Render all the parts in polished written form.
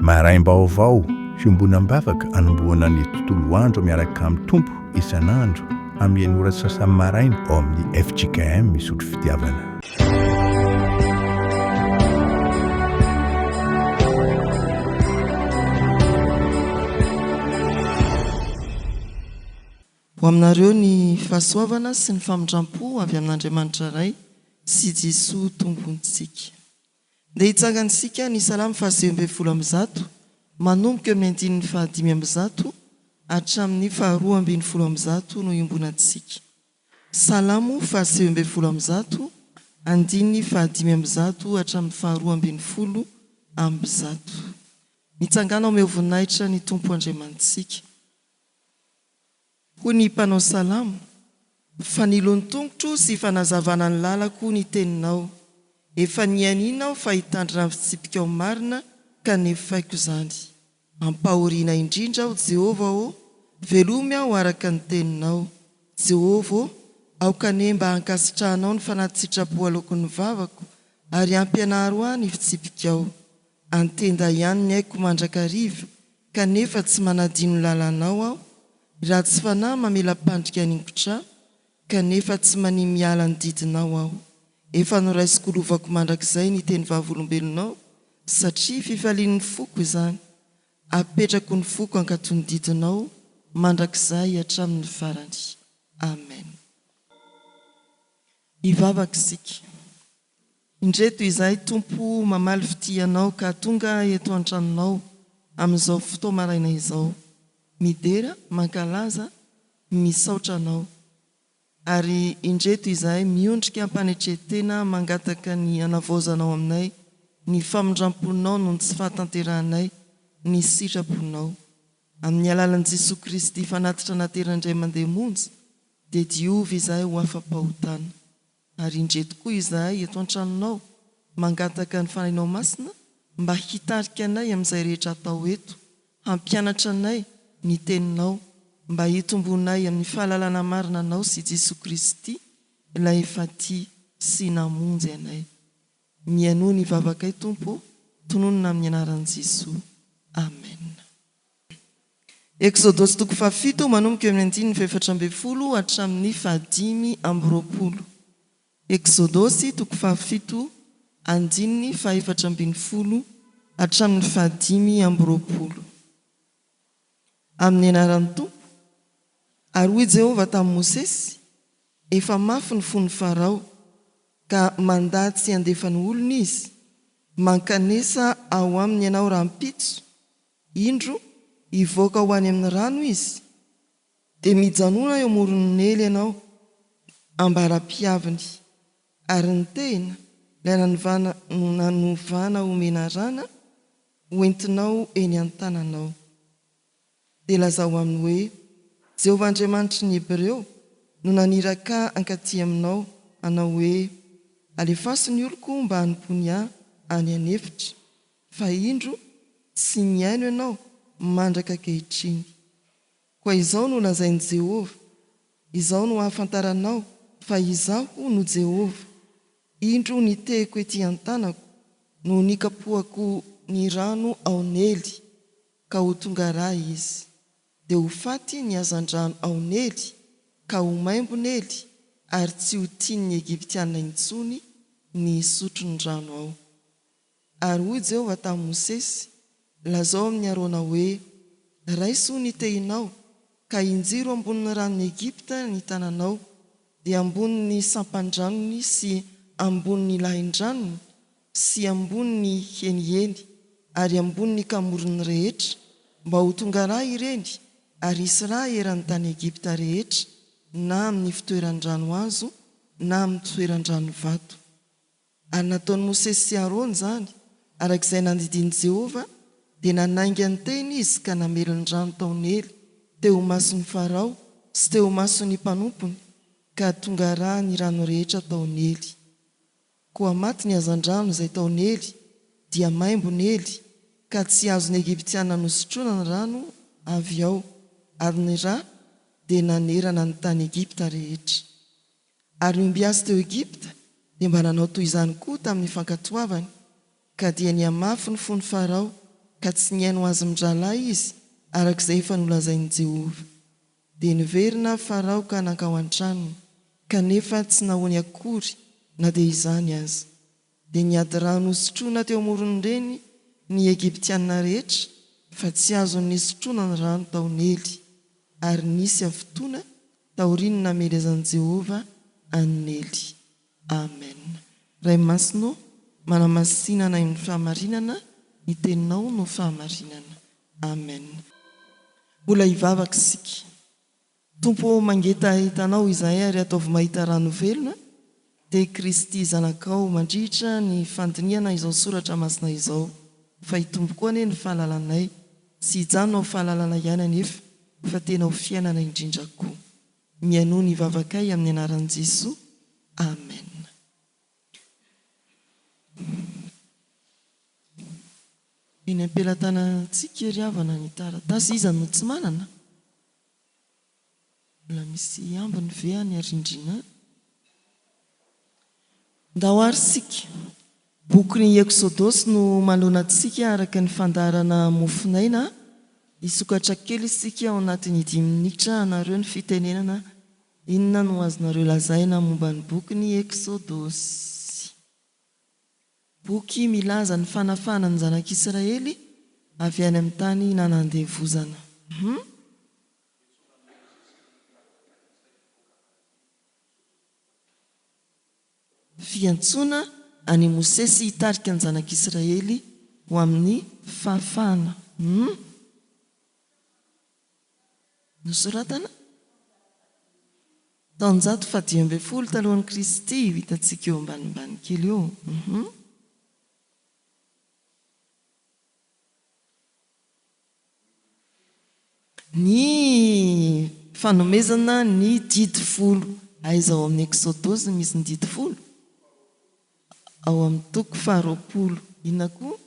maraim-baovao fiombonam-bavaka anomboana ny tontolo andro miaraka amin'ny tompo isan'andro amin'ny enora sasany maraina ao amin'ny FJKM misotro fitiavana. Ho aminareo ny fahasoavana sy ny famindrampo avy amin'Andriamanitra Ray sy Jesosy tompontsika. Dia hitsangantsika ny salamo fahasivy-ambin'ny-folo amby zato manomboka amin'ny andininy fahadimy amby zato hatramin'ny faharoa ambin'ny folo amby zato no iombonantsika. Salamo fahasivy-ambin'ny-folo amby zato andininy fahadimy amby zato hatramin'ny faharoa ambin'ny folo amby zato. Mitsangana ao voninahitra ny tompo Andriamantsika. Ho ny mpanao salamo, fanilony tongotro sy fanazavana ny lalako ny teninao. Efa nianina aho fa hitandrina amin'ny fitsipika ao marina kanefa faiko izany. Ampahoriana indrindra aho Jehovah o, velomy aho araka ny teninao. Jehovah aoka ane mba hankasitrahanao ny fanahy-tsitrapo aloako ny vavako ary ampianaro ahy ny fitsipika ao. Antenda ihany ny haiko mandrakariva kanefa tsy manadino ny lalanao aho. Raha tsy fanahy mamela-pandrika ningotra kanefa tsy mania miala ny didinao aho. Efa noraisiko lovako mandrakizay ny teny vavolombelonao satria fifalian'ny foko izany. Apetrako ny foko ankatony didinao mandrakizay hatramin'ny farany. Amen. Hivavaka isika. Indreto izay Tompo mamaly fitianao ka tonga eto an-tranonao amin'izao fotoa maraina izao. Midera, mankalaza, misaotra anao. Ary indreto izay miondrika ampanetretena mangataka ny anavozanao aminay, ny famindramponao no tsy fahatanteranay, ny sitraponao. Amin'ny alalan'i Jesosy Kristy fanatitra naterandray mandeha monja, dia diovy izahay ho afa-pahotana. Ary indreto koa izahay eto an-tranonao mangataka ny fanahinao masina mba hitarika anay amin'izay rehetra atao eto, hampianatra anay ny teninao, mba hitombonay amin'ny fahalalana marina anao sy Jesosy Kristy ilay efa tia sy namonjy anay. Mianoa ny vavakay Tompo, tononona amin'ny anaran'i Jesosy. Amen. Exodosy toko fahafito manomboka amin'ny andininy faha-efatra ambin'ny folo hatramin'ny fahadimy amby roapolo. Exodosy toko fahafito andininy faha-efatra ambin'ny folo hatramin'ny fahadimy amby roapolo. Amin'ny anaran'ny Tompo, ary hoy Jehovah tamin'i Mosesy, efa mafy ny fon'ny Farao ka mandatsy handefa ny olona izy, mankanesa ao aminy ianao rahampitso, indro hivoaka ho any amin'ny rano izy, dia mijanona eo amoron'ny ely ianao ambara-piaviny, ary ny tena ilay nanovana omena rana hoentinao eny an-tananao. Dia lazao aminy hoe, Jehovah Andriamanitry ny Hebreo no naniraka ankaty aminao, anao hoe, alefaso ny oloko mba hanimpony ahy any anefitra, fa indro tsy miaino ianao mandraka ankehitriny. Koa izao no lazain'i Jehovah, izao no hahafantaranao fa izaho no Jehovah. Indro nitehiko ety an-tanako no nikapohako ny rano ao nely ka ho tonga rà izy. Dia ho faty ny hazan-drano ao nely ka ho maimbo nely ary tsy ho tian'ny Egiptianina intsony ny sotro ny rano ao. Ary hoy Jehovah tamin'i Mosesy, lazao amin'ny Arona hoe, raiso ny tehinao ka injiro ambonin'ny ranon'ny Egipta ny tananao, dia ambonin'ny sampandranony sy ambonin'ny lahin-dranony sy ambonin'ny heniheny ary ambonin'ny kamorony rehetra, mba ho tonga rà ireny ary hisy rà eran'ny tany Egipta rehetra, na amin'ny fitoeran-drano azo na amin'ny fitoeran-drano vato. Ary nataon'i Mosesy sy Arona izany, arak'izay nandidian'i Jehovah, dia nanainga ny teny izy ka namelony rano tao nely teo mason'ny Farao sy teo mason'ny mpanompony, ka tonga rà ny rano rehetra tao nely. Koa maty ny hazan-drano izay tao nely, dia maimbo nely, ka tsy azon'ny Egiptianina nosotroana ny rano avy ao, ary ny rà dia nanerana ny tany Egipta rehetra. Ary ombiazy teo Egipta dia mba nanao toy izany koa tamin'ny fankatoavany, ka dia niamafy ny fon'ny Farao ka tsy niaino azy midralay izy arak'izay efa nolazain'i Jehova. Dia niverina Farao ka nankao an-tranony, kanefa tsy nahoany akory na dia izany aza. Dia niady rano hosotroana teo amoron'ireny ny Egiptianina rehetra, fa tsy azony nisotroana ny rano taonely, ary nisy afotoana taoriany namelezan'i Jehova anely. Amen. Ray masino manamasinana ny fahamarinana, ny teninao no fahamarinana. Amen. Mbola hivavaka isika. Tompo mangeta hitanao izahay ary ataovy mahita rano velona, dia Kristy zanakao mandritra ny fandiniana izao soratra masina izao. Fa hitombo koa anie ny fahalalanay, tsy hijanona ao fahalalana ihany anefa, fa tena ho fiainana indrindra koa. Miaino ny vavakay amin'ny anaran'i Jesoa. Amen. Eny ampelantanantsika ery havana ny taratasy, iza no tsy manana? Mbola misy ambiny ve any arindrina? Ndahoary sika. Boky ny Exodosy no malonantsika araka ny fandarana mofinaina. Isokatra kely isika ao anatin'ny 10 minitra anareo ny fitenenana inona no azonareo lazaina momba ny boky ny Exodosy. Boky milaza ny fanafana ny zanak'Israely avy any amin'ny tany nanandevozana. Fiantsoana any Mosesy hitarika ny zanak'Israely ho amin'ny fahafahana. Nosoratana taon'ny 112 talohan'i Kristy, hitantsika eo ambanimbany kely eo. Ny fanomezana ny didy folo, aiza ao amin'ny Exodosy misy ny didy folo? Ao amin'ny toko 20. Inona koa?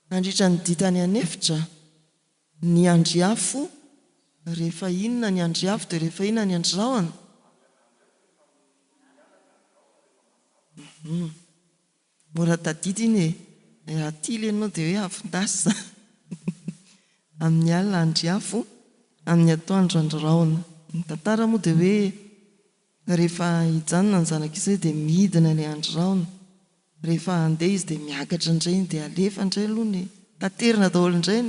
Nandritra ny ditany anefitra, ny andriafo, rehefa inona ny andriafo dia rehefa inona ny andrahona? Mora tadidy iny e, raha tily ianao dia hoe afondasa. Amin'ny alina andriafo, amin'ny atoandro andrahona. Ny tantara moa dia hoe rehefa hijanona ny zanak'Israely dia midina ilay andrahona. Rehefa handeha izy dia miakatra indray, dia alefa indray aloha ny taterina daholo indray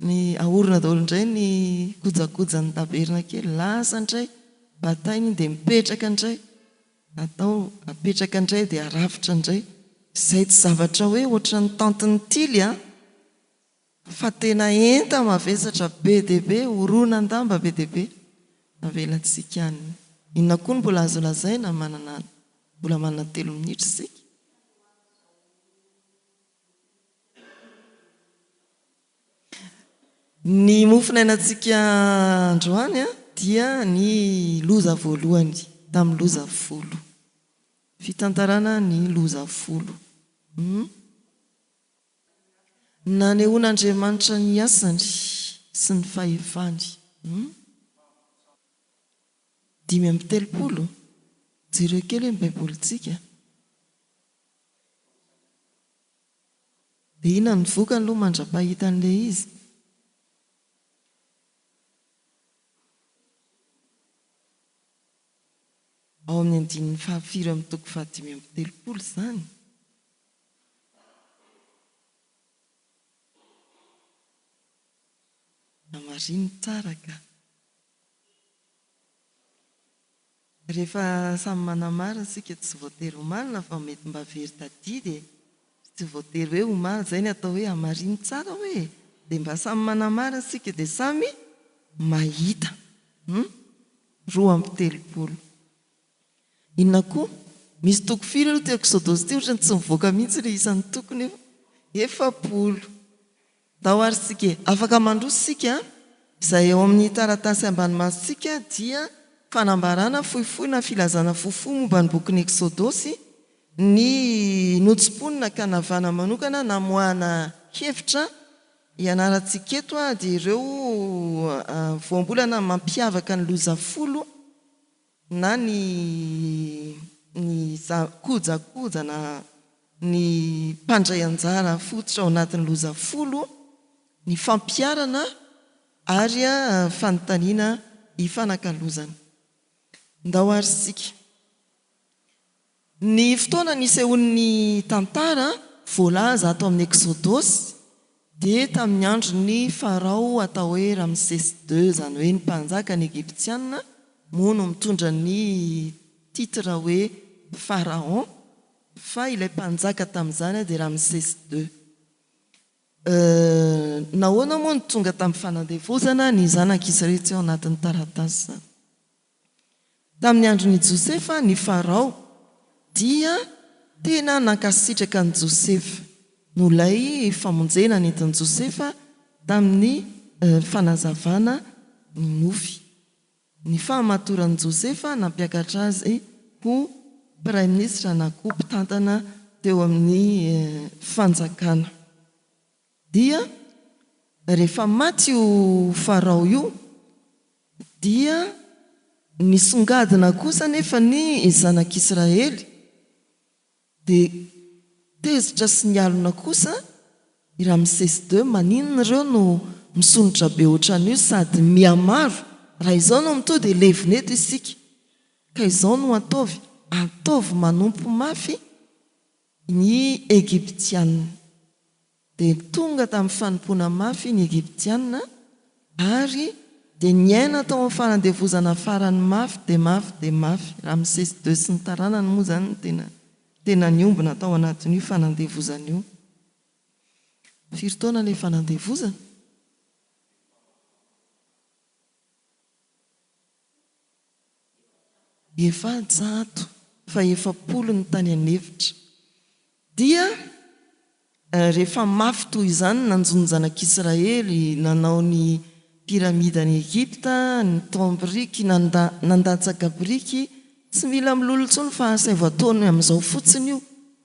ny ahorona daholo indray ny kojakoja ny taberna kely, lasa indray batainy dia mipetraka indray, atao apetraka indray dia arafitra indray. Izay tsy zavatra hoe ohatra ny tantiny tily fa tena enta mavesatra be dia be, horoana an-damba be dia be. Avelantsika any. Inona koa no mbola azo lazaina? Mbola manana 3 minitra isika. Ny mofinainantsika androany dia ny loza voalohany tamin'ny loza folo. Fitantarana ny loza folo. Nanehoan'Andriamanitra ny asany sy ny fahefany. 5:30. Jereo kely ny baibolintsika. Dia inona ny vokany aloha mandra-pahitan'ilay izy? Ao amin'ny 5 amin'ny toko 5:30 izany. Namariny tsara ka. Rehefa samy manamara isika tsy voatery ho marina, fa mety mba very tadidy e. Tsy voatery hoe ho marina, izay ny atao hoe hamariny tsara hoe. Dia mba samy manamara isika dia samy mahita. 2:30. Inona koa? Misy toko 4 aloha teo Exodosy ty, ohatrany tsy mivoaka mihitsy ilay isan'ny tokony eo. 70. Dahoary sika, afaka mandroso sika izay ao amin'ny taratasy ambany masitsika dia fanambarana fohifohy na filazana fohifohy momba ny boky ny Exodosy, ny notsim-ponina ka navana manokana namoahana hevitra ianarantsika eto dia ireo voambolana mampiavaka ny loza folo na ny kojakoja na ny mpandray anjara fototra ao anatin'ny loza folo, ny fampiarana ary fanontaniana ifanakalozana. Ndao ary sika ny fotoana nisehoan'ny tantara voalaza atao amin'ny Exodosy dia tamin'ny andro ny Farao atao hoe Ramsès II, zany hoe ny mpanjaka ny Egyptiana, moa no mitondra ny titre hoe Pharaon, fa ilay mpanjaka tamin'izany dia Ramsès II. Nahoana moa ny tonga tamin'ny fanandevozana ny zanak'Israely tsy ao anatin'ny taratasy. Tamin'ny andron'i Josefa ny Farao dia tena nankasitraka ny Josefa no lay famonjena nentin'i Josefa tamin'ny fanazavana ny nofy. Ny fahamatoran'i Josefa nampiakatra azy ho Prime Ministre na koa mpitantana teo amin'ny fanjakana. Dia rehefa maty io Farao io dia nisongadina kosa nefa ny zanak'Israely dia tezitra sy ny alina kosa i Ramsès II. Maninona ireo no misonitra be ohatran'io sady miamaro, raha izao no mito dia levineto isika, ka izao no ataovy manompo mafy ny Egyptiana. Dia tonga tamin'ny fanompoana mafy ny Egyptiana ary dia niaina tao amin'ny fanandevozana farany mafy dia mafy dia mafy. Ramsès II sy ny taranany moa zany tena niombona tao anatin'io fanandevozana io. Firy taona ilay fanandevozana? Efajato, fa 70 ny tany anevitra. Dia rehefa mafy toy izany nanjono zanak'Israely, nanao ny piramida ny Egypta, ny tombriky, nandatsaka briky, tsy mila milolo intsony fa asaivoataony amin'izao fotsiny io,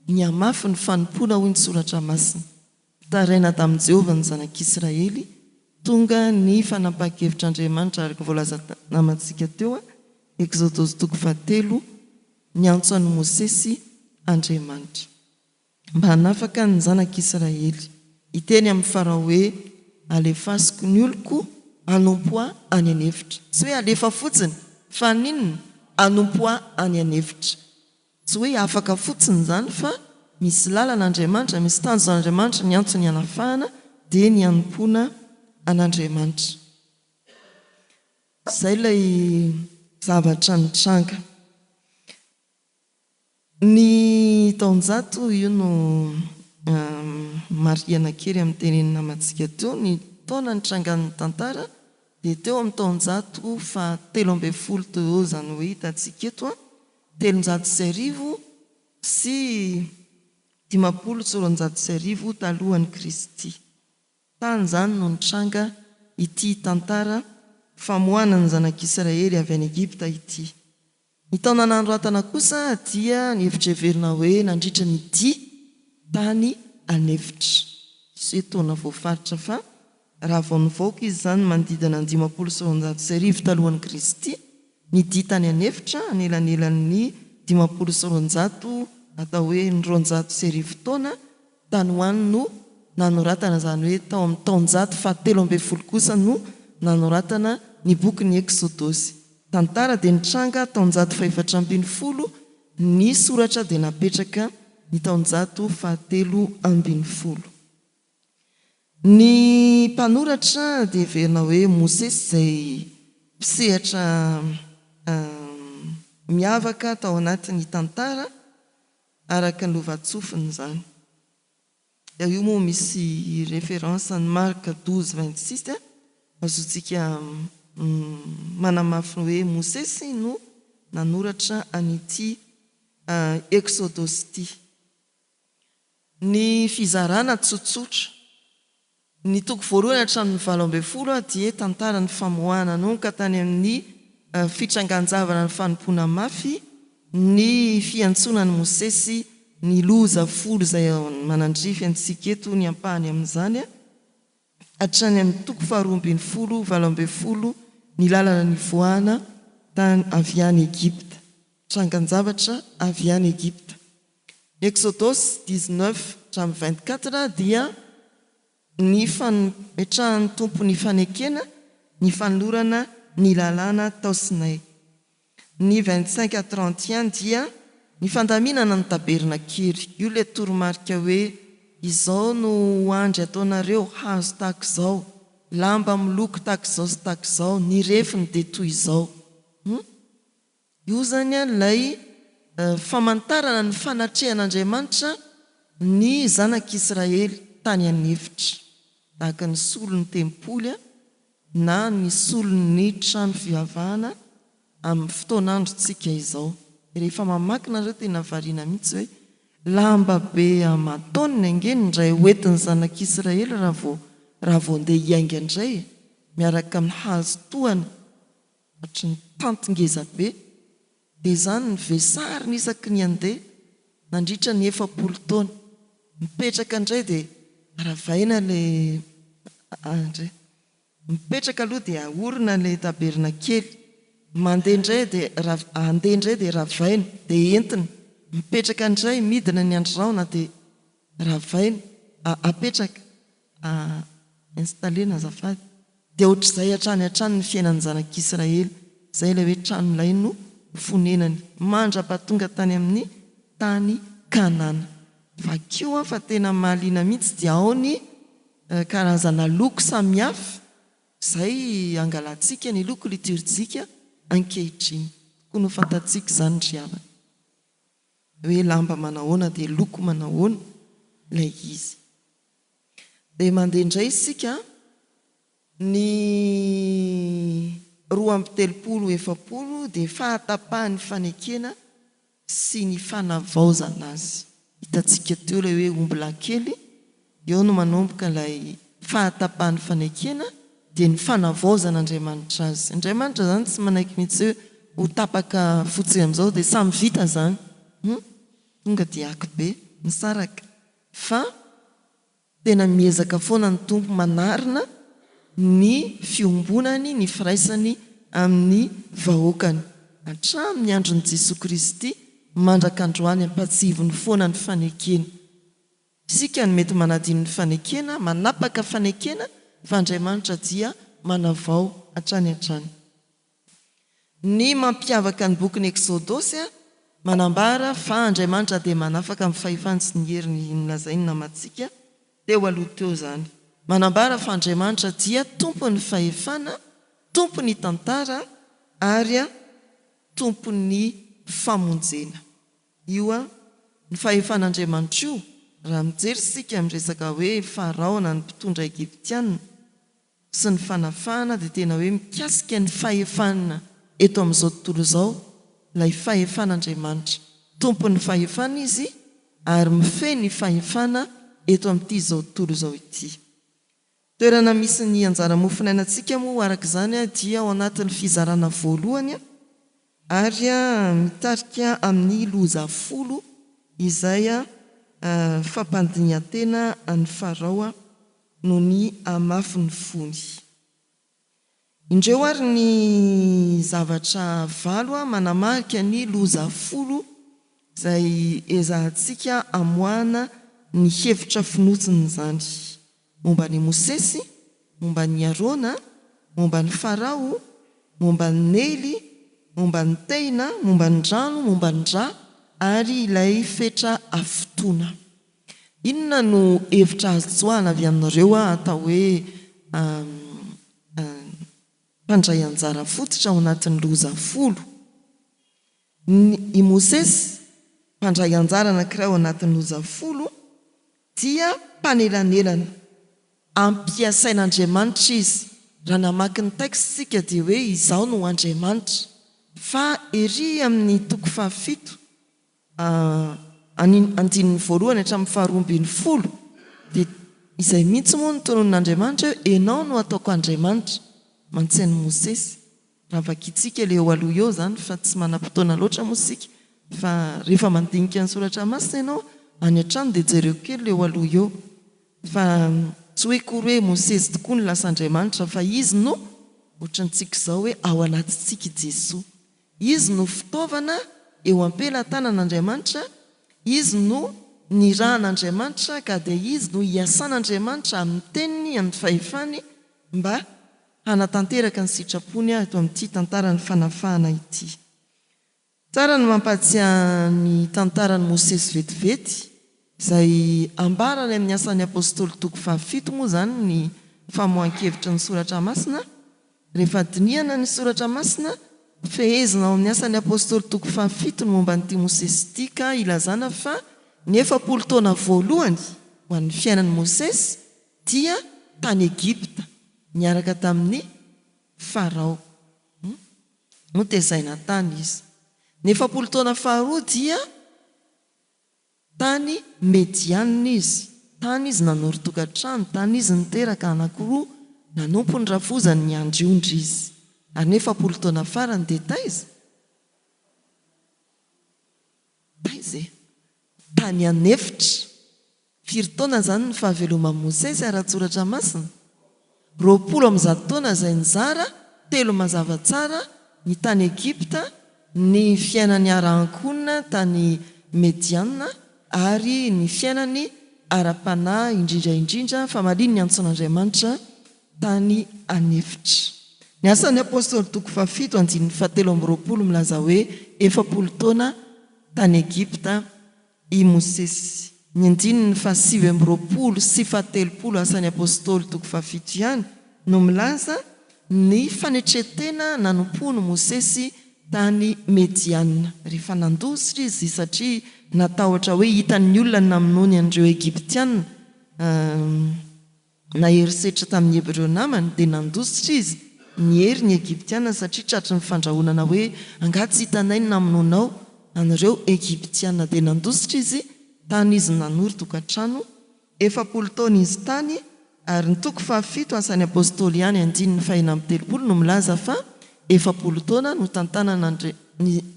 ny amafy ny fanompoana hoy ny soratra masina. Taraina tamin'i Jehovah ny zanak'Israely, tonga ny fanapakevitran'Andriamanitra araka voalaza namantsika teo Exodosy 3, ny antso an'i Mosesy Andriamanitra. Mba hanafaka ny zanak'Israely, iteny amin'ny Farao hoe alefasiko ny oloko anompoa any anevitra. Tsy hoe alefa fotsiny, fa ninona? Anompoa any anevitra. Tsy hoe afaka fotsiny zany, fa misy lalan'Andriamanitra, misy tanjon'Andriamanitra ny antso ny anafahana dia ny anompoana an'Andriamanitra. Izay ilay zavatra nitranga. Ny taonjato io no mariana kely amin'ny tenenina amantsika teo. Ny taona nitrangan'ny tantara dia teo amin'ny taonjato 710 teo, zany hoe hitantsika eto 700 sy 590 talohan'ny Kristy. Tany zany no nitranga ity tantara famohanany zanak'Israely avy any Egypta ity. Ny taona nandroatana kosa dia ny hevitreverina hoe nandritra ny dia tany anevitra. Sy taona voafaritra fa raha vao nivoaka izy zany manodidina 590 talohan'ny Kristy, ny dia tany anevitra anelanelan'ny 500 atao hoe ny 200 taona tany hoany no nanoratana, zany hoe tao amin'ny taonjato 710 kosa no nanoratana ny boky ny Exodosy. Tantara dia nitranga taonjato 410, ny soratra dia napetraka ny taonjato 410. Ny mpanoratra dia verina hoe Mosesy, izay mpisehatra miavaka tao anatin'ny tantara araka ny lovatsofiny zany. Io moa misy référence ny Marc 12:26, azontsika manamafy hoe Mosesy no nanoratra an'ity Exodosy ity. Ny fizarana tsotsotra, ny toko voalohany hatramin'ny 20 dia tantara ny famoahana nonka tany amin'ny fitrangan-javana ny fanompoana mafy, ny fiantsonan'ny Mosesy ny loza folo izay manandrify antsika eto ny ampahany amin'izany, hatrany amin'ny toko 12, 20, ny lalana ny voana tany avy any Egypte, trangan-javatra avy any Egypte. Exodus 19:24 dia ny fametrahan'ny tompo ny fanekena, ny fanolorana ny lalàna tao Sinay. Ny 25:31 dia ny fandaminana ny tabernakely. Io le toromarika hoe izao no andry ataonareo hazo tahaka izao, lamba miloko tahaka izao sy tahaka izao, ny refiny dia toy izao. Io zany ilay famantarana ny fanatrehan'Andriamanitra ny zanak'Israely tany an'efitra, tahaka ny solon'ny tempoly na ny solon'ny trano fivavahana amin'ny fotoan'androntsika izao. Rehefa mamakina ireo tena variana mihitsy hoe lamba be aman-taonina angeny indray hoentin'ny zanak'Israely raha vao andeha hiainga indray miaraka amin'ny hazo tohany hatry ny tantingeza be. Dia izany ny vesary ny isaky ny andeha nandritra ny 70 taona, mipetraka indray dia ravaina le mipetraka aloha dia aorina le tabernakely, mandeha indray dia andeha indray dia ravaina dia entina, mipetraka indray midina ny androraona dia ravaina apetraka installena azafady. Dia ohatr'izay hatrany ny fiainan'ny zanak'Israely, izay ilay hoe trano ilay no fonenany mandra-pahatonga tany amin'ny tany Kanana. Vakio fa tena mahaliana mihitsy dia ao ny karazana loko samihafa izay angalantsika ny loko liturjika ankehitriny. Koa no fantatsika izany ry havana hoe lamba manahoana dia loko manahoana ilay izy. Dia mandeha indray isika ny 2:70 dia fahatapahan'ny fanekena sy ny fanavaozana azy. Hitantsika teo ilay hoe omby lahy kely, eo no manomboka ilay fahatapahan'ny fanekena dia ny fanavaozan'Andriamanitra azy. Andriamanitra zany tsy manaiky mihitsy hoe ho tapaka fotsiny amin'izao dia samy vita zany, tonga dia akibe misaraka, fa tena miezaka foana ny tompo manarina ny fiombonany, ny firaisany amin'ny vahoakany hatramin'ny andron'i Jesosy Kristy mandraka androany ampatsivony foana ny fanekena. Isika ny mety manadino ny fanekena, manapaka fanekena, fa Andriamanitra dia manavao hatrany hatrany. Ny mampiavaka ny bokin'ny Exodus manambara fa Andriamanitra dia manafaka amin'ny fahefany sy ny heriny nolazainy namantsika teo aloha teo zany. Manambara fa Andriamanitra dia tompon'ny fahefana, tompon'ny tantara ary tompon'ny famonjena. Io ny fahefan'Andriamanitra io raha mijery sika amin'ny resaka hoe faraona ny mpitondra Egiptiana sy ny fanafahana dia tena hoe mikasika ny fahefana eto amin'izao tontolo izao, ilay fahefan'Andriamanitra. Tompon'ny fahefana izy ary mifehy ny fahefana eto amin'ity izao tontolo izao ity. Toerana misy ny anjara mofinainantsika moa araka izany dia ao anatin'ny fizarana voalohany ary mitarika amin'ny loza 10 izay fampandiniantena ny Farao no ny amafy ny fony. Indreo ary ny zavatra 9 manamarika ny loza 10 izay ezahantsika amoahana ny hevitra finotsiny izany. Momba ny Mosesy, momba ny Arona, momba ny Farao, momba ny Nely, momba ny Teina, momba ny rano, momba ny dra ary ilay fetra afotoana. Inona no hevitra azo tsoahana avy aminareo atao hoe mpandray anjara fototra ao anatin'ny loza 10? I Mosesy mpandray anjara anankiray ao anatin'ny loza 10 dia mpanelanelana, ampiasain'Andriamanitra izy. Raha namaky ny texte sika dia hoe izao no Andriamanitra, fa ery amin'ny toko 17 andininy voalohany hatramin'ny 12 dia izay mihitsy moa ny tonon'Andriamanitra hoe enao no ataoko Andriamanitra, mantsain'i Mosesy. Raha vakitsika ilay eo aloha eo zany fa tsy manam-potoana loatra moa sika, fa rehefa mandinika ny soratra masina ianao any an-trano dia jereo kely ilay eo aloha eo, fa tsy hoe kory hoe Mosesy tokoa ny lasa Andriamanitra, fa izy no ohatrantsika izao hoe ao anatintsika Jesosy. izy no fitaovana eo ampelantanan'Andriamanitra, izy no ny rahan'Andriamanitra ka dia izy no hiasan'Andriamanitra amin'ny teniny amin'ny fahefany mba hanatanteraka ny sitrapony ato amin'ity tantarany fanafahana ity. Tsara ny mampatsiahy ny tantarany Mosesy vetivety izay ambarany amin'ny asan'ny apôstôly toko 17 moa izany ny famohan-kevitra ny soratra masina. Rehefa dinihana ny soratra masina, fehezina ao amin'ny asan'ny apôstôly toko 17 ny momba n'ity Mosesy ity ka ilazana fa ny 40 taona voalohany ho an'ny fiainan'ny Mosesy dia tany Egipta niaraka tamin'ny Farao. No tezaina tany izy. Ny 40 taona faharoa dia tany Medianina izy. Tany izy nanoro-tokantrano, tany izy niteraka anankiroa, nanompo ny rafozany ny andriondry izy. Ary ny 40 taona farany dia taiza? Taiza e? Tany anefitra. 4 taona izany ny fahaveloman'i Mosesy ara-tsoratra masina. 20 taona izay nizara, 3 mazava tsara ny tany Egipta, ny fiainany ara-ankonina tany Medianina ary ny fiainany ara-panahy indrindra fa maliny ny antson'Andriamanitra tany anefitra. Ny asan'ny apôstôly toko 17 andininy 17 milaza hoe 40 taona tany Egipta i Mosesy. Ny andininy 17 sy 17 asan'ny apôstôly toko 17 ihany no milaza ny fanetretena nanompony Mosesy tany Medianina. Rehefa nandositra izy satria natahotra hoe hitan'ny olona namonoany an'ireo Egiptiana na herisetra tamin'ny Hebreo namany dia nandositra izy niery ny Egiptiana satria tratry ny fandrahonana hoe angatsy hitanay ny namononao an'ireo Egiptiana. Dia nandositra izy tany izy nanoro tokantrano 40 taona izy tany. Ary ny toko 17 asan'ny apôstôly ihany andininy 130 no milaza fa 40 taona no tantanan'ny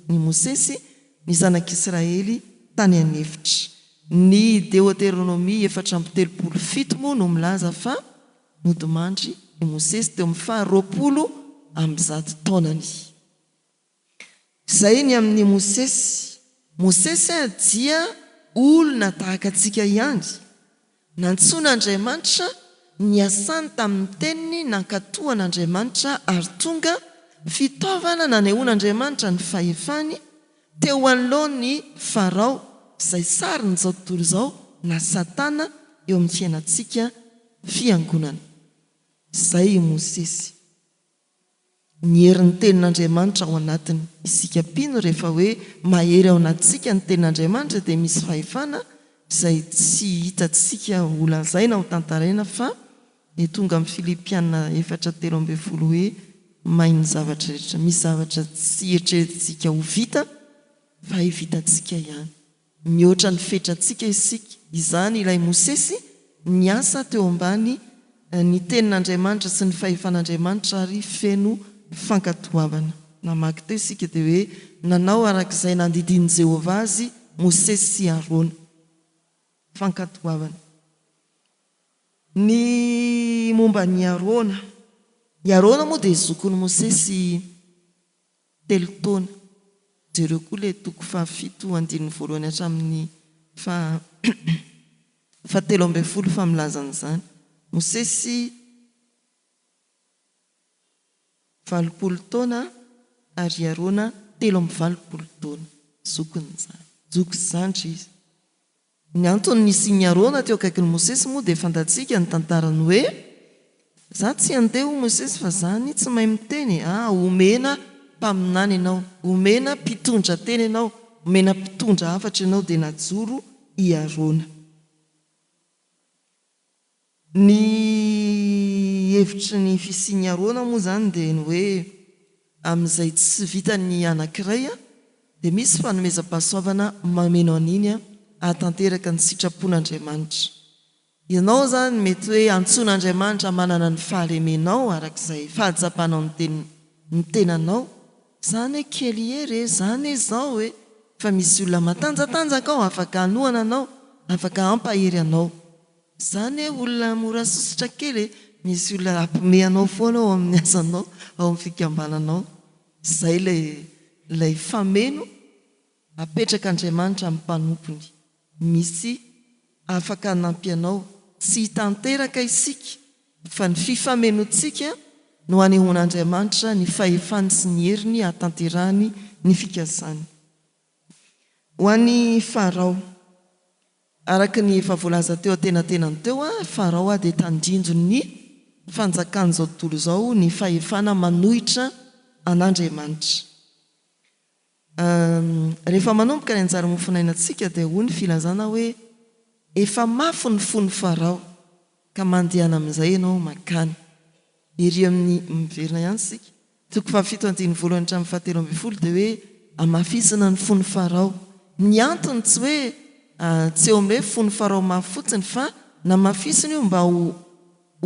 Mosesy ny zanak'Israely tany anefitra. Ny Deutéronomie 4:37 moa no milaza fa nodimandry i Mosesy teo amin'ny 20 taonany. Izay ny amin'ny Mosesy. Mosesy dia olona tahaka antsika ihany. Nantsoan'Andriamanitra, niasany tamin'ny teniny nankatoan'Andriamanitra ary tonga fitaovana nanehoan'Andriamanitra ny fahefany teo anoloan'ny Farao izay sariny izao tontolo izao na Satana eo amin'ny fiainantsika fiangonana. Izay i Mosesy. Ny herin'ny tenin'Andriamanitra ao anatiny. Isika pino rehefa hoe mahery ao anatsika ny tenin'Andriamanitra dia misy fahefana izay tsy hitantsika ho lazaina ho tantaraina fa ny tonga amin'ny Filipiana 4:13 hoe mainy zavatra rehetra. Misy zavatra tsy eritreretintsika ho vita fa hivitantsika ihany. Mihoatra ny fetratsika isika. Izany ilay Mosesy niasa teo ambany ny tenin'Andriamanitra sy ny fahefan'Andriamanitra ary feno fankatoavana. Namaky teo isika dia hoe nanao arak'izay nandidin'i Jehovah azy Mosesy sy Arona. Fankatoavana. Ny momba ny Arona. I Arona moa dia zokon'ny Mosesy 3 taona. Jereo koa ilay toko 17 andininy voalohany hatramin'ny 17 fa milazan'izany. Mosesy 40 taona ary Arona 30 taona. Zokon'izany. Zoko zandry izy. Ny antony nisy ny Arona teo akaikin'ny Mosesy moa dia fantatsika ny tantarany hoe za tsy andeha Mosesy fa zany tsy mahay miteny. Omena mpaminany ianao, omena mpitondra teny ianao, omena mpitondra hafatra ianao dia najoro i Arona. Ny hevitry ny fisian'ny Arona moa zany dia ny hoe amin'izay tsy vitany anankiray dia misy fanomezam-pahasoavana mameno an'iny ahatanteraka ny sitrapon'Andriamanitra. Ianao zany mety hoe antsoin'Andriamanitra manana ny fahalemenao arak'izay fahatsapanao ny tenanao. Zany kely ery, zany izao hoe fa misy olona matanjatanjaka ao afaka hanohana anao, afaka hampahery anao. Zany olona mora sositra kely, misy olona ampome anao foana ao amin'ny asanao, ao amin'ny fikambananao. Izay ilay ilay fameno apetraka Andriamanitra amin'ny mpanompony. Misy afaka nampianao tsy tanteraka isika fa ny fifamenotsika no anehoan'Andriamanitra ny fahefany sy ny heriny hatanterahany ny fikasany. Ho an'ny Farao, araka ny efa voalaza teo atenatenany teo Farao dia tandrinjo ny fanjakany zao tontolo izao ny fahefana manohitra an'Andriamanitra. Rehefa manomboka ny anjara mofinainantsika dia hoy ny filazana hoe efa mafy ny fony Farao ka mandehana amin'izay ianao makany. Ery amin'ny miverina ihany sika. Toko 7:1-7 dia hoe amafisana ny fony Farao. Ny antony tsy hoe tsy eo amin'ilay fony Farao mafy fotsiny fa namafisina io mba ho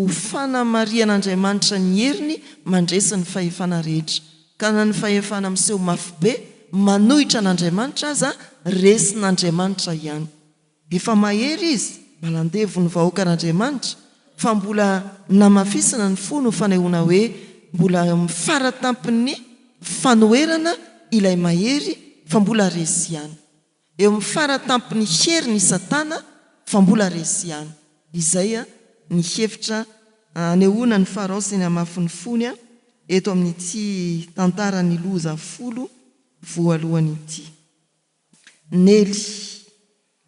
fanamarian'Andriamanitra ny heriny mandresy ny fahefana rehetra. Ka na ny fahefana miseho mafy be manohitra an'Andriamanitra aza resin'Andriamanitra ihany. Efa mahery izy malandevo ny vahoakan'Andriamanitra fa mbola namafisana ny fony ho fanehoana hoe mbola mifaratampin'ny fanoherana ilay mahery fa mbola resy ihany. Eo mifaratampin'ny hery ny Satana fa mbola resy ihany. Izay ny hevitra anehoana ny Farao sy ny amafy ny fony eto amin'ity tantara ny loza 10 voalohany ity.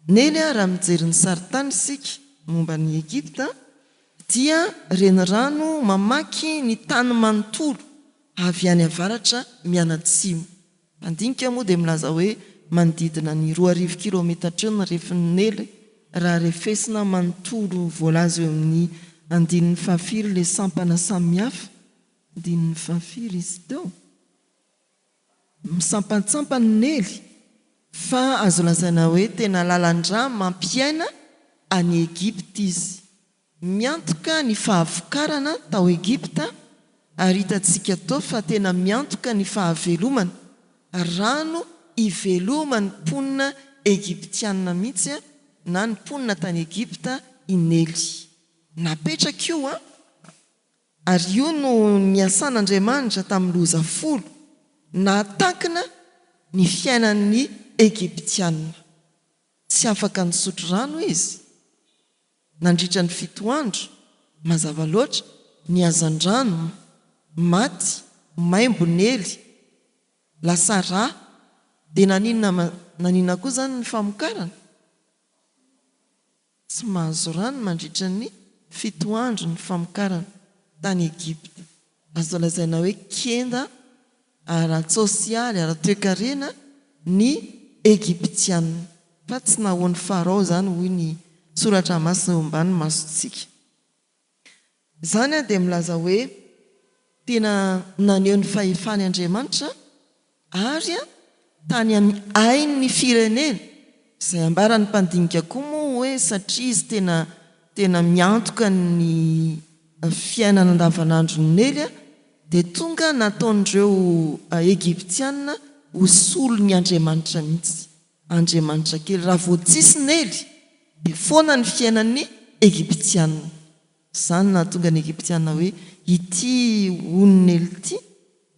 Nely raha mijery ny saritany isika momba ny Egipta dia renirano mamaky ny tany manontolo avy any avaratra mianatsimo. Andinika moa dia milaza hoe manodidina ny 2,000 kilometatra eo ny refin'ny Nely raha refesina manontolo voalaza eo amin'ny 15 ilay sampana samihafa. 15 izy teo misampantsampany Nely fa azo lazaina hoe tena lalandra mampiaina any Egipta izy. Miantoka ny fahavokarana tao Egipta ary hitantsika tao fa tena miantoka ny fahavelomana. Rano ivelomany mponina Egiptianina mihitsy na ny mponina tany Egipta i Nely. Napetraka io ary io no niasan'Andriamanitra tamin'ny loza 10 natakina ny fiainan'ny Egiptianina. Tsy afaka nisotro rano izy. Nandritra ny 7 andro mazava loatra ny azan-drano maty maimbo Nely lasa rà dia naninona koa zany ny famokarana. Tsy mahazo rano mandritra ny 7 andro ny famokarana tany Egipta. Azo lazaina hoe kenda ara-tsosialy ara-toekarena ny Egiptianina fa tsy nahoan'ny Farao zany hoy ny soratra masina ombany masontsika. Zany dia milaza hoe tena naneho ny fahefany Andriamanitra ary tany amin'ny hainy firenena izay ambaran'ny mpandinika koa moa hoe satria izy tena miantoka ny fiainana andavanandro ny Nely dia tonga nataon'ireo Egiptianina ho solo ny Andriamanitra mihitsy. Andriamanitra kely raha vao tsisy Nely dia foana ny fiainan'ny Egiptianina. Zany nahatonga ny Egiptianina hoe ity hono Nely ity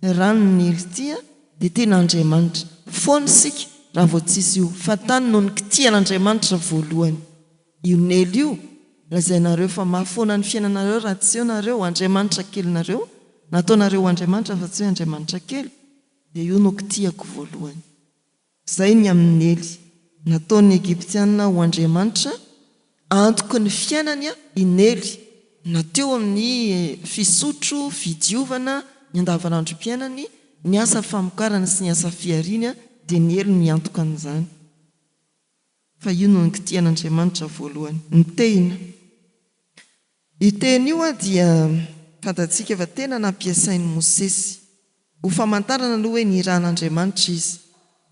rano Nely ity dia tena Andriamanitra. Foana isika raha vao tsisy io fa tany no nikitihan'Andriamanitra voalohany. Io Nely io lazainareo fa mahafoana ny fiainanareo raha tsy eo nareo Andriamanitra kelynareo nataonareo Andriamanitra fa tsy hoe Andriamanitra kely dia io no kitihako voalohany. Zay ny amin'ny Nely nataon'ny Egiptianina ho Andriamanitra antoko ny fiainany i Nely nateo amin'ny fisotro fidiovana ny andavanandrom-piainany ny asa famokarana sy ny asa fiariana dia Nely miantoka an'izany. Fa io no nikitihan'Andriamanitra voalohany. Ny tena io tena io dia fantatsika fa tena nampiasain'ny Mosesy ho famantarana aloha hoe ny ran'Andriamanitra izy.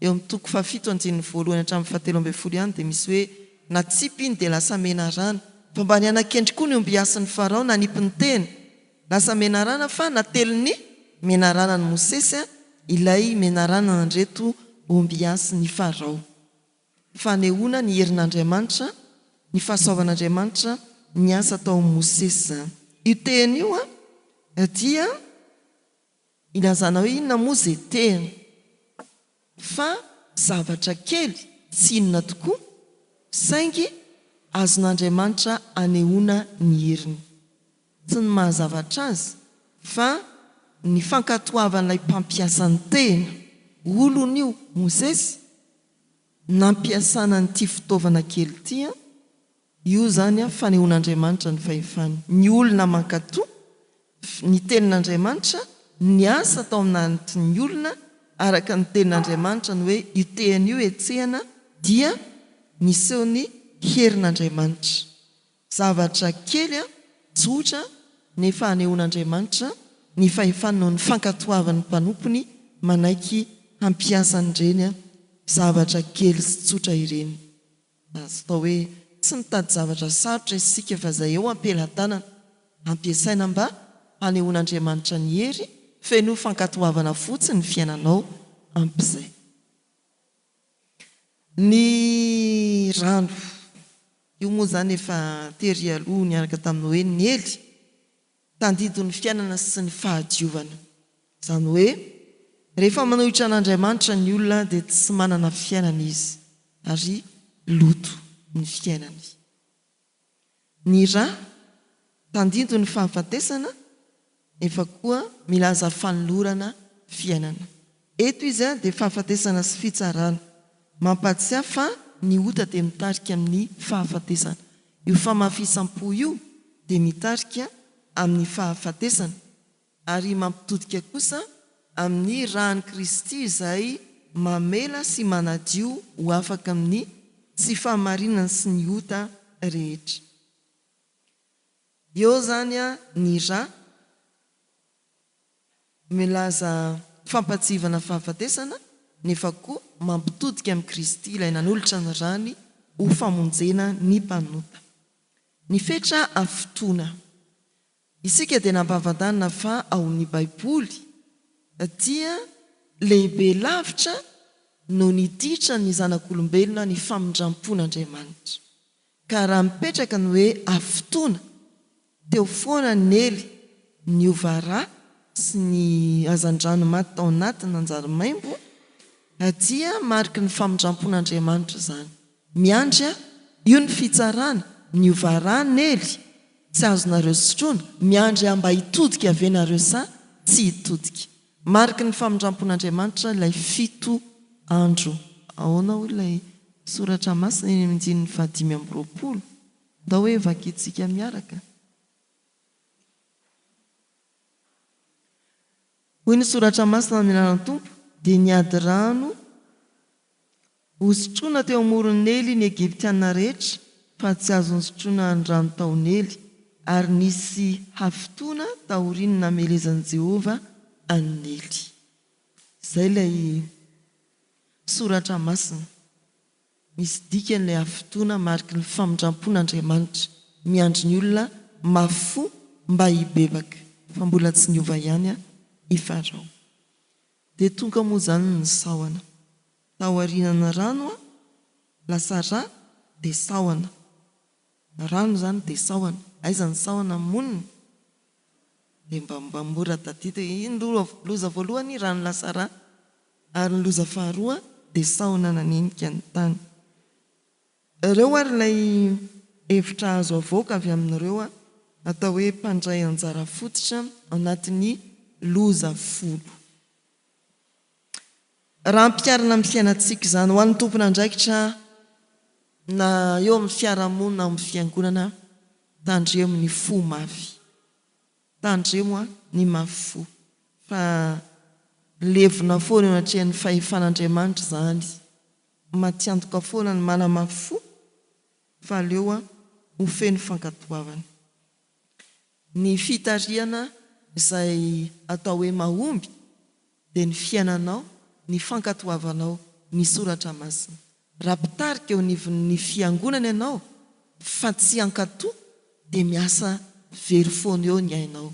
Eo amin'ny toko 7:1-7 ihany dia misy hoe natsipy iny dia lasa mena rana. Fa mba ny anan-kendry koa ny ombiasan'ny Farao nanipy ny tena lasa mena rana fa nateliny mena rana ny Mosesy ilay mena rana nandreto ombiasan'ny Farao. Fanehoana ny herin'Andriamanitra, ny fahasoavan'Andriamanitra ny asa tao Mosesy zany. Io tena io dia ilazana hoe inona moa izay tena. fa zavatra kely tsy inona tokoa saingy azon'Andriamanitra anehoana ny heriny. Tsy ny mahazavatra azy fa ny fankatoavan'ilay mpampiasa ny tena olony io Mosesy nampiasana nyity fitaovana kely ity io zany fanehoan'Andriamanitra ny fahefany. Ny olona mankatoa ny tenin'Andriamanitra, ny asa tao amin'ny olona araka ny tenin'Andriamanitra ny hoe io tehana io etsehana dia niseho ny herin'Andriamanitra. Zavatra kely tsotra nefa hanehoan'Andriamanitra ny fahefany noho ny fankatoavan'ny mpanompony manaiky hampiasan'ireny zavatra kely sy tsotra ireny. Azo tao hoe tsy mitady zavatra sarotra isika fa izay eo ampelantanana ampiasaina mba hanehoan'Andriamanitra ny hery, feno fankatoavana fotsiny ny fiainanao ampizay. Ny rano io moa zany efa tery aloha niaraka tamin'ny hoe ny ely tandido ny fiainana sy ny fahadiovana. Izany hoe rehefa manohitra an'Andriamanitra ny olona dia tsy manana fiainana izy ary loto ny fiainany. Ny ra tandido ny fahafatesana efa koa milaza fanolorana fiainana. Eto izy dia fahafatesana sy fitsarana, mampatsiahy fa ny ota dia mitarika amin'ny fahafatesana. Io famafisam-po io dia mitarika amin'ny fahafatesana ary mampitodika kosa amin'ny rahan'i Kristy izay mamela sy manadio ho afaka amin'ny tsy fahamarinana sy ny ota rehetra. Eo zany ny ra milaza fampatsivana fahafatesana nefa koa mampitodika amin'ny Kristy ilay nanolotra ny rany ho famonjena ny mpanota. Ny fetra afotoana. Isika dia nampahafantarina fa ao amin'ny Baiboly dia lehibe lavitra no niditra ny zanak'olombelona ny famindrampon'Andriamanitra. Ka raha mipetraka ny hoe afotoana teo foana ny ely, ny ovara sy ny hazan-drano maty tao anatin'ny anjara-maimbo dia mariky ny famindrampon'Andriamanitra zany. Miandry io ny fitsarana, ny ovara ny ely tsy azonareo sotroana, miandry mba hitodika avenareo sa tsy hitodika. Mariky ny famindrampon'Andriamanitra ilay 7 andro. Ahoana ho ilay soratra masina eny amin'ny 5:20 da hoe vakitsika miaraka. Hoy ny soratra masina amin'ny anaran'ny Tompo, dia niady rano hosotroana teo amoron'ny ely ny Egiptiana rehetra fa tsy azony sotroana ny rano taony ely, ary nisy hafotoana taoriany namelezan'i Jehovah an'ny ely. Izay ilay soratra masina. Misy dikan'ilay hafotoana mariky ny famindrampon'Andriamanitra miandry ny olona mafo mba hibebaka fa mbola tsy niova ihany ifarao. Dia tonga moa zany ny sahona. Taorianana rano lasa ra dia sahona. Rano zany dia sahona. Aiza ny sahona monina? Dia mba mora tadita iny loza voalohany rano lasa ra, ary ny loza faharoa dia sahona nanenika ny tany. Ireo ary ilay hevitra azo avoaka avy amin'ireo atao hoe mpandray anjara fototra anatin'ny loza folo. Raha mpiarina amin'ny fiainantsika izany ho an'ny tompon'andraikitra na eo amin'ny fiarahamonina amin'ny fiangonana, tandremo ny fo mafy, tandremo ny mafy fo, fa levona foana eo anatrehan'ny fahefan'Andriamanitra zany, matiantoka foana ny mana mafy fo fa aleo ho feno fankatoavana. Ny fitariana izay atao hoe mahomby dia ny fiainanao, ny fankatoavanao, ny soratra masina. Raha pitarika eo ny fiangonana ianao fa tsy hankatoa dia miasa very foana eo ny ainao.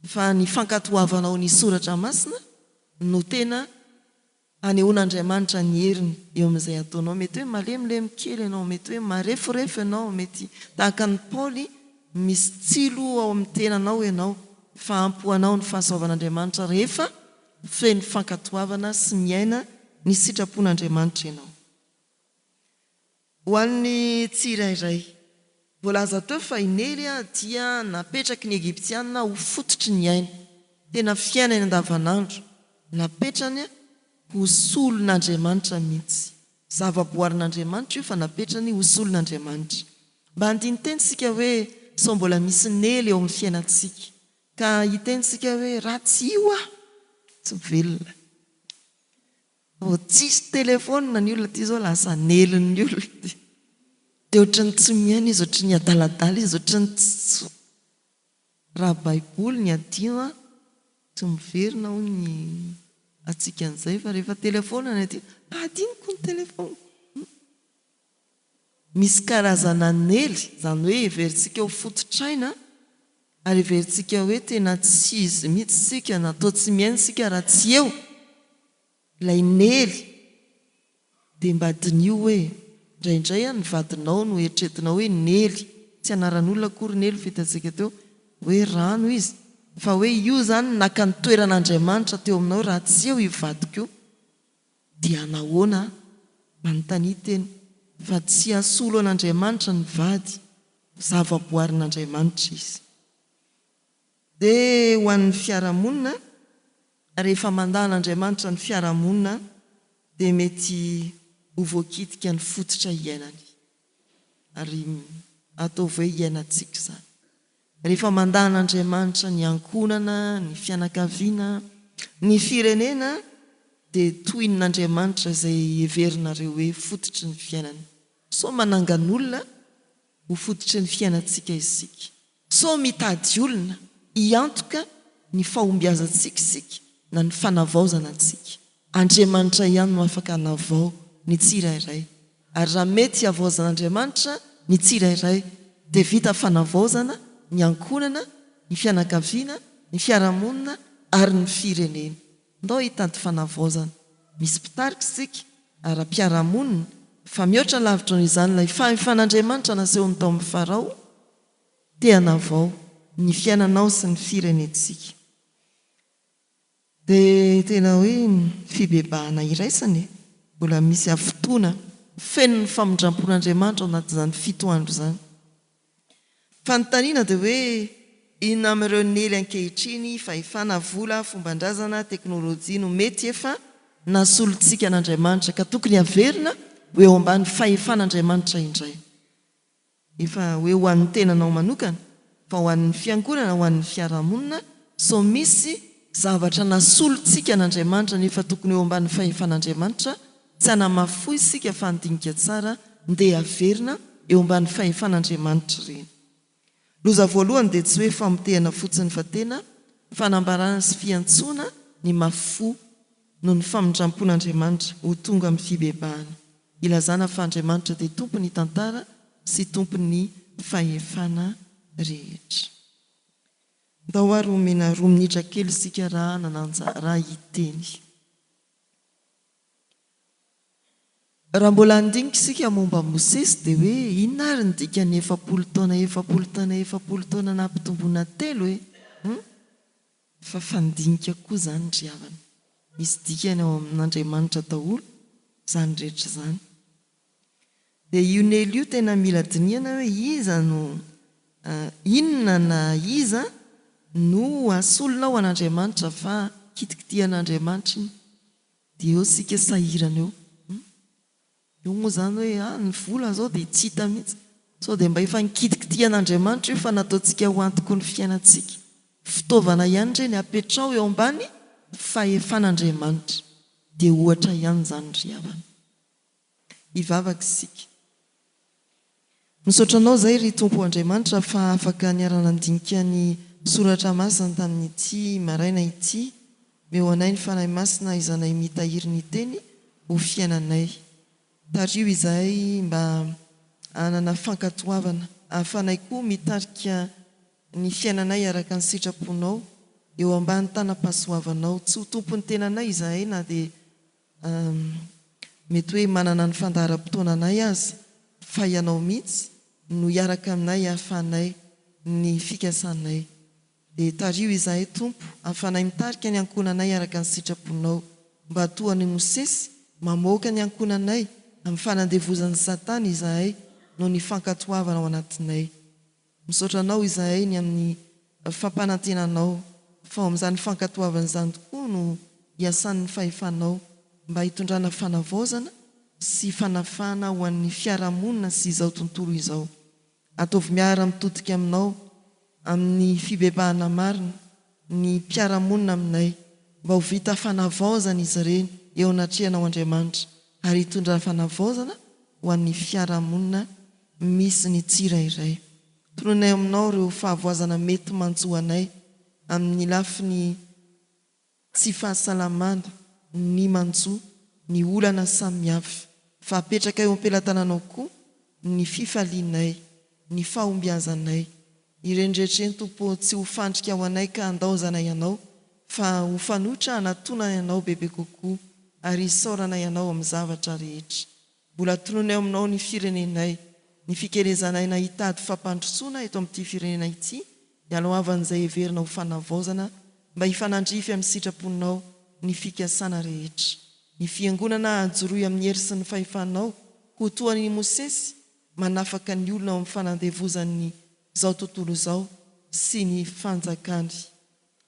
Fa ny fankatoavanao ny soratra masina no tena hanehoan'Andriamanitra ny heriny eo amin'izay ataonao. Mety hoe malemilemy kely ianao, mety hoe marefirefy ianao, mety tahaka ny Paoly misy tsilo ao amin'ny tenanao ianao, fa ampoanao ny fahasoavan'Andriamanitra rehefa feno fankatoavana sy miaina ny sitrapon'Andriamanitra ianao. Ho an'ny tsirairay voalaza teo fa inely dia napetraky ny Egiptiana ho fototry ny ainy, tena fiainany andavanandro, napetrany ho solon'Andriamanitra mihitsy. Zavaboarin'Andriamanitra io fa napetrany ho solon'Andriamanitra. Mba antiniteny sika hoe sao mbola misy nely eo amin'ny fiainantsika, ka hitensika hoe ratsy io tsy velona. Tsisy telefona ny olona ty zao lasa neliny olona. Dia ohatrany tsy miaina izy, ohatrany adaladala izy, ohatrany tsy raha baiboly ny adio tsy miverina ho ny atsika an'izay fa rehefa telefona ny adio adiniko ny telefona. Misy karazana nely, zany hoe everitsika ho fototraina ary everitsika hoe tena tsy izy mihitsy sika natao tsy miaina sika raha tsy eo ilay nely. Dia mba adinio hoe indraindray ny vadinao no eritretinao hoe nely, tsy anaran'olona akory nely fitantsika teo hoe rano izy, fa hoe io zany naka ny toeran'Andriamanitra teo aminao raha tsy eo io vadiko io, dia nahoana manontany teny fa tsy asolo an'Andriamanitra ny vady, zavaboarin'Andriamanitra izy. Dia ho an'ny fiarahamonina, rehefa mandan'Andriamanitra ny fiarahamonina dia mety ho voakitika ny fototra iainany, ary atao hoe iainantsika izany. Rehefa mandan'Andriamanitra ny ankonana, ny fianakaviana, ny firenena, dia toin'Andriamanitra izay heverinareo hoe fototry ny fiainany. So manangan'olona ho fototry ny fiainantsika isika, so mitady olona hiantoka ny fahombiazantsika isika na ny fanavaozana antsika. Andriamanitra ihany no afaka hanavao ny tsirairay, ary raha mety havaozan'Andriamanitra ny tsirairay dia vita fanavaozana ny ankonana, ny fianakaviana, ny fiarahamonina ary ny firenena. Ndao hitady fanavaozana, misy mpitarika isika ara-piarahamonina, fa mihoatra lavitra n'izany ilay fahefan'Andriamanitra nasehony tao amin'ny Farao dia hanavao ny fiainanao sy ny firenentsika. Dia tena hoe fibebahana iraisany, mbola misy fotoana feno ny famindrampon'Andriamanitra ao anatin'izany 7 andro izany. Fanontaniana dia hoe inona amin'ireo nely ankehitriny, fahefana vola, fomban-drazana, teknôlôjia no mety efa nasolontsika an'Andriamanitra ka tokony haverina ho eo ambany fahefan'Andriamanitra indray. Efa hoe ho an'ny tenanao manokana, fa ho an'ny fiangonana, ho an'ny fiarahamonina, so misy zavatra nasolontsika an'Andriamanitra nefa tokony eo ambany fahefan'Andriamanitra, tsy hanamafoy isika fa handinika tsara ndeha haverina eo ambany fahefan'Andriamanitra ireny. Loza voalohany dia tsy hoe famotehana fotsiny fa tena fanambarana sy fiantsoana ny mafo no ny famindrampon'Andriamanitra ho tonga amin'ny fibebahana. Ilazana fa Andriamanitra dia tompony tantara sy tompony fahefana rehetra. Ndao ary omena 2 minitra kely sika raha nananjara hiteny. Raha mbola andinika isika momba Mosesy dia hoe inona ary ny dikany 40 taona nampitomboana telo hoe fa fandinika koa izany ry havana. Misy dikany ao amin'Andriamanitra daholo izany rehetra izany. Dia io nely io tena mila dinihana hoe iza no inona na iza no asolonao an'Andriamanitra fa kitikitian'Andriamanitra iny dia eo sika sahirana eo. Io moa izany hoe ny vola zao dia tsy hita mihitsy, sao dia mba efa nikitikitian'Andriamanitra io fa nataontsika ho antoko ny fiainantsika. Fitaovana ihany ireny apetrao eo ambany fahefan'Andriamanitra dia ohatra ihany izany ry havana. Hivavaka isika. Misaotranao izay ry Tompo Andriamanitra fa afaka niarana andinika ny soratra masina tamin'ity maraina ity, meo anay ny fanahy masina izanay mitahiry ny teny ho fiainanay. Tario izahay mba anana fankatoavana, ahafanay koa mitarika ny fiainanay araka ny sitraponao eo ambany tanam-pahasoavanao. Tsy ho tompony tenanay izahay na dia mety hoe manana ny fandaharam-potoananay azy, fa ianao mihitsy no hiaraka aminay ahafanay ny fikasanay. Dia tario izahay Tompo, ahafanay mitarika ny ankonanay araka ny sitraponao, mba toan'ny Mosesy mamoaka ny ankonanay amin'ny fanandevozan'ny satana izahay no ny fankatoavana ao anatinay. Misaotra anao izahay ny amin'ny fampanantenanao, fa amin'izany fankatoavana izany tokoa no hiasan'ny fahefanao mba hitondrana fanavaozana sy fanafana ho an'ny fiarahamonina sy izao tontolo izao. Ataovy miara mitodika aminao amin'ny fibebahana marina ny mpiarahamonina aminay mba ho vita fanavaozana izy ireny eo anatrehanao Andriamanitra ary hitondra fanavaozana ho an'ny fiarahamonina misy ny tsirairay. Tolonay aminao ireo fahavoazana mety mantsoanay amin'ny lafiny tsy fahasalamana, ny mantsoa, ny olana samihafa, fa apetraka eo am-pelatananao koa ny fifalianay, ny fahombiazanay. Irendrehetreny Tompo tsy ho fandrika ao anay ka andaozana ianao, fa ho fanotra hanatona ianao bebe kokoa ary hisaorana ianao amin'ny zavatra rehetra. Mbola tolonay aminao ny firenenay, ny fikelezanay na hitady fampandrosoana eto amin'ity firenena ity, hialohavan'izay heverina ho fanavaozana mba hifanandrify amin'ny sitraponao ny fikasana rehetra. Ny fiangonana ajoroy amin'ny hery sy ny fahefanao ho toan'ny Mosesy manafaka ny olona ao amin'ny fanandevozan'ny izao tontolo izao sy ny fanjakany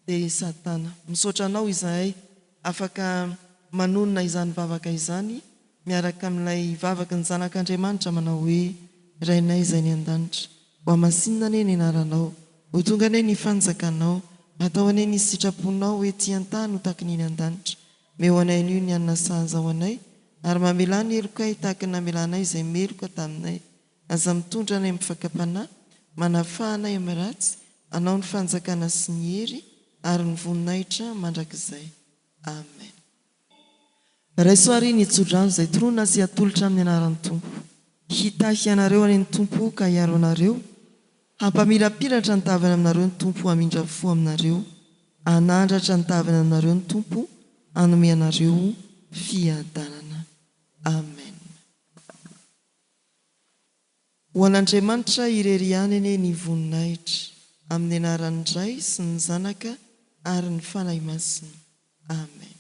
dia Satana. Misaotra anao izahay afaka manonona izany vavaka izany miaraka amin'ilay vavaka ny zanak'Andriamanitra manao hoe: Rainay izay ny an-danitra, ho amasinina ane ny anaranao, ho tonga ane ny fanjakanao, atao ane ny sitraponao hoe ety an-tany ho taky ny an-danitra. Meo anay an'io ny anona sahaza ao anay ary mamela ny elokay taky ny namelanay izay meloka taminay. Aza mitondra anay amin'ny fakapanahy, manafahanay amin'ny ratsy, anao ny fanjakana sy ny hery ary ny voninahitra mandrakizay. Amen. Raisoary ny tsodrano izay toroana sy atolotra amin'ny anaran'ny Tompo. Hitahy ianareo any ny Tompo ka hiaro anareo, hampamirapiratra ny tavana aminareo ny Tompo, hamindra fo aminareo, anandratra ny tavana aminareo ny Tompo, hanome anareo fiadanana. Amen. Ho an'Andriamanitra irery ihany ane ny voninahitra, amin'ny anaran'ny Ray sy ny Zanaka ary ny fanahy masina. Amen.